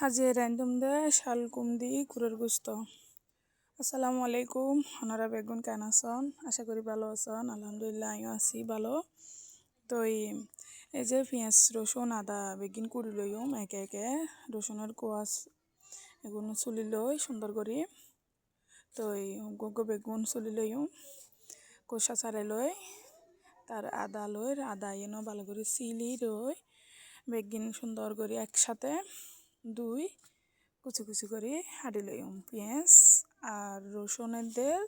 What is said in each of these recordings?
হাজে random দে শালকুম দি কুরের গুস্ত। আসসালামু আলাইকুম, ওনারা বেগুন কেন আছেন? আশা করি ভালো আছেন। আলহামদুলিল্লাহ আমিও আছি ভালো। তো এই যে পেঁয়াজ রসুন আদা বেগিন কুড়ি লইম একে একে রসুনের কোয়াশ এগুলো চুলি লই সুন্দর করি। তো গগো বেগুন চুলি লইম কোষা চারে লই তার আদা লই আদা এনো ভালো করে চিলি রই বেগিন সুন্দর করে একসাথে দুই কুচি কুচি করে হাঁটি লইম পেঁয়াজ আর রসুনের দের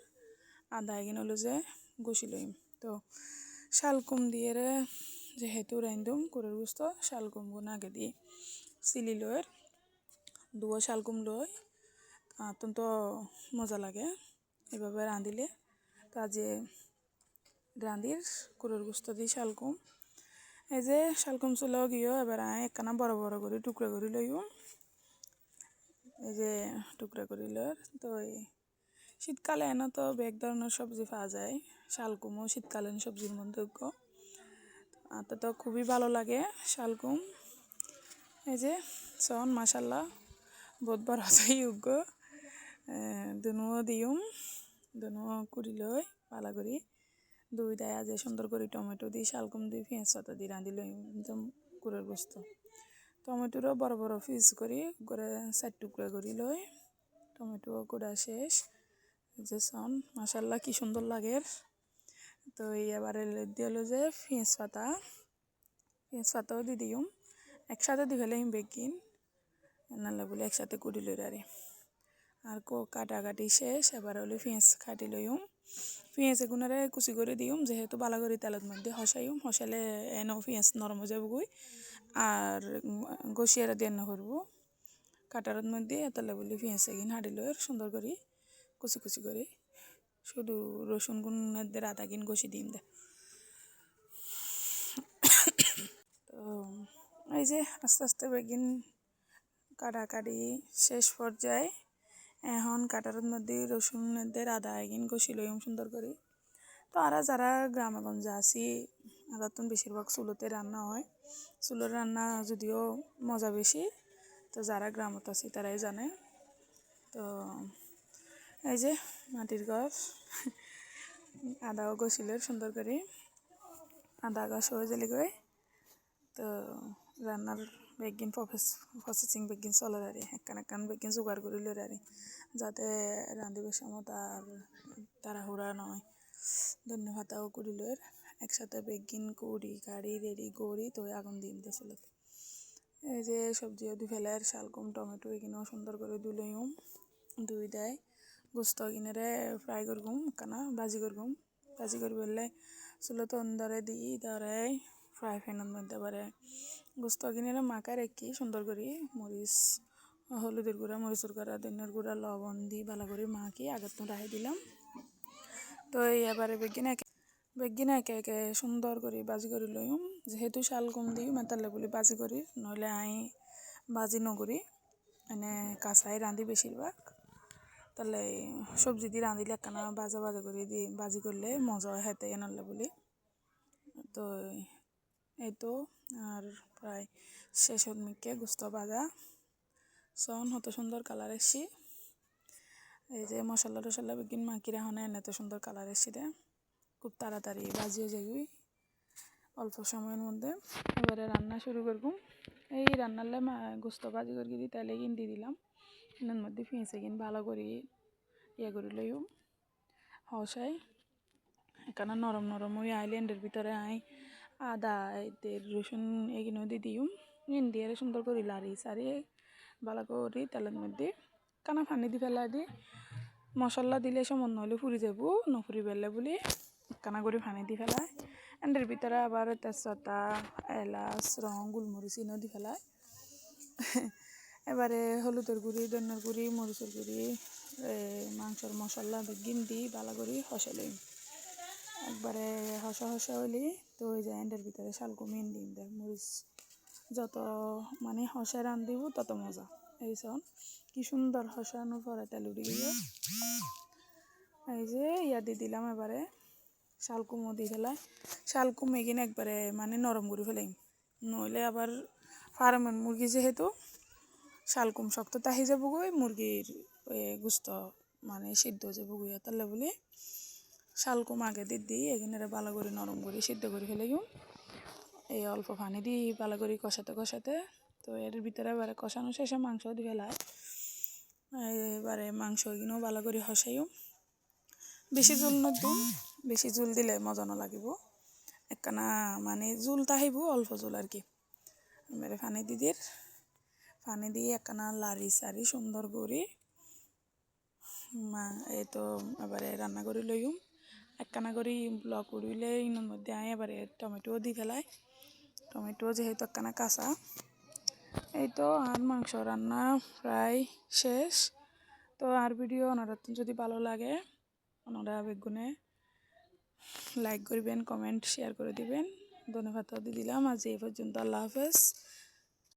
আদা এগিন হলো যে গুছি লইম। তো শালকুম দিয়ে যেহেতু রান্ধুম কুরের গুস্ত শালকুম গুণ আগে দিয়ে চিলি লইয়ের দুয়ো শালকুম লই অত্যন্ত মজা লাগে এভাবে রাঁধিলে। তো আজ রাঁধির কুরের গুস্ত দিয়ে শালকুম এই যে শালকুম চুলো গিয়েও এবার একখানা বড় বড় করে টুকরা করে লইম। এই যে টুকরা করে লইর তো শীতকালে এনে তো এক ধরনের সবজি পাওয়া যায়, শালকুমও শীতকালীন সবজির মধ্যে তো খুবই ভালো লাগে শালকুম। এই যে সন মাসাল্লাহ বহুত বড় হচ্ছে উগ্র দুনুও দিউম দুনুও কুড়ি লই পালা করি দুই দেয় যে সুন্দর করে টমেটো দিই শালকুম দিই পেঁয়াজ পাতা দিয়ে রাঁধি লই একদম কুড়ের বস্ত। টমেটোরও বড় বড় পিস করি করে 4 টুকরা করি লই টমেটো গোড়া শেষ যে সন মাসাল্লাহ কি সুন্দর লাগে। তো এবারে দিয়ে হলো যে পেঁয়াজ পাতাও দিয়ে দিউম একসাথে দিয়ে ফেলে বেগিন নাহলে বলে একসাথে কুড়ি লই আর কাটাকাটি শেষ। এবার হলো পেঁয়াজ কাটি লইম পেঁয়াজ এগুনারে কুচি করে দিউম যেহেতু বালা করে তেলের মধ্যে হসাইম হসালে এনো পেঁয়াজ নরম হয়ে যাবো আর গসিয়ারা দিয়ে না করবো কাটার মধ্যে তাহলে বলি পেঁয়াজ এগিন হাঁটি লই সুন্দর করি কুচি কুচি করি শুধু রসুন গুণের আদা কিন গসি দিম দে। তো এই যে আস্তে আস্তে বেগিন কাটাকাটি শেষ পর্যায়ে এখন কাটার মধ্যে রসুনদের আদা এগিন গসি লইম সুন্দর করি। তো আর যারা গ্রামগঞ্জে আছি আর তো বেশিরভাগ চুলোতে রান্না হয়, চুলোর রান্না যদিও মজা বেশি, তো যারা গ্রামত আছি তারাই জানে। তো এই যে মাটির ঘর আদাও গছিলের সুন্দর করে আদা গাছ হয়ে জেলে গই। তো রান্নার বেগিন প্রসেসিং বেগিন চলে একখান বেগিন জোগাড় করিলে যাতে রাঁধিবার সময় তাড়াহুড়া নয়। ধন্যবাদও করিল একসাথে বেগিন কুড়ি গাড়ি রেডি করি তো আগুন দিন দিয়েছিল। এই যে সবজিও দি ফেলার শালকুম টমেটো এগুলো সুন্দর করে দুলইম দুই দেয় গোস্ত কিনেরে ফ্রাই করগুম কানা ভাজি করে বললে চুলো তো অন্দরে দিই ধরে ফ্রাই প্যানের মধ্যে বারে গোস্ত কিনেরে মাখা রেখি সুন্দর করি মরিচ হলুদের গুঁড়া মরিচের গুঁড়া ধনিয়ার গুঁড়া লবণ দিয়ে ভালো করে মাখি আগের তো রাখি দিলাম। তো এবারে বেগিন একে একে সুন্দর করে বাজি করে লইম যেহেতু শালকুম দিই মেতালে বলি বাজি করি নইলে বাজি নকরি এনে কাঁচাই রাঁধি বেশিরভাগ। তাহলে সবজি দিয়ে রাঁধিলে একখানা বাজা করে দিয়ে বাজি করলে মজা হয় হেতে এনারলে বলি। তো এই তো আর প্রায় শেষের মিকে গুস্ত ভাজা সন হতো সুন্দর কালার এসছি। এই যে মশলা টশলা বেগিন মাখিরা হনে এনে তো সুন্দর কালার এসছি দে খুব তাড়াতাড়ি বাজিয়ে যাই অল্প সময়ের মধ্যে। এবারে রান্না শুরু করবো। এই রান্নারলে গোস্ত ভাজি করে দিই তাহলে দিয়ে দিলাম এর মধ্যে পেঁয়াজ কিন ভালো করে করে লইম হসাই এখানে নরম নরম ওই আইল্যান্ডের ভিতরে আদা রসুন এগুলো দিয়ে দিম দিয়ে সুন্দর করে লাড়ি সারিয়ে ভালো করে তেলের মধ্যে কানা পানি দি ফেলা দি মশলা দিলে সামান্য হলে ফুরি যাব নফুরি বেলে বলি কানা করে পানি দি ফেলায় এন্ডের ভিতরে আবার তেজপাতা এলাচ রং গোলমরিচ ইনো দি ফেলায়। এবারে হলুদের গুঁড়ি ধনিয়ার গুঁড়ি মরিচের গুঁড়ি মাংসর মশলা বেগিন দি ভালো করে হসাই লইম একবারে হসা হইলি তো ওই যে এন্ডের ভিতরে শালকুমিন দিম দেখ মরিচ যত মানে হসা রান দিব তত মজা। এই সন কি সুন্দর হসানোর পরে তেল উঠে গিয়ে এই যে দিয়ে দিলাম এবারে শালকুমও দিয়ে ফেলায় শালকুম এগিন একবারে মানে নরম করে ফেলাইম নইলে আবার ফার্মের মুরগি যেহেতু শালকুম শক্ত তাহি যাবগৈ মুরগির গুস্ত মানে সিদ্ধ যাবগৈ তাহলে বলে শালকুম আগে দিই এখানে ভালো করে নরম করে সিদ্ধ করে ফেলে এই অল্প পানি দিই ভালো করে কষাতে তো এর ভিতরে এবারে কষানো শেষে মাংস দিয়ে ফেলায় এবারে মাংস এগুলো ভালো করে হসাইও বেশি জল নতুন বেশি জল দিলে মজা না লাগিব একখানা মানে জল তাহিব অল্প জল আর কি এবারে পানি দিয়ে একখানা লাড়ি সারি সুন্দর করে এই তো এবারে রান্না করে লইম একখানা করে ব্লক উড়িলে ইনোর মধ্যে আয় এবারে টমেটো দিয়ে ফেলায় টমেটো যেহেতু একখানা কাঁচা এই তো আর মাংস রান্না প্রায় শেষ তো আর ভিডিও ওনারা যদি ভালো লাগে ওনারা বেগুনে লাইক করবেন কমেন্ট শেয়ার করে দিবেন ধন্যবাদ দিয়ে দিলাম আজ এই পর্যন্ত আল্লাহ হাফেজ।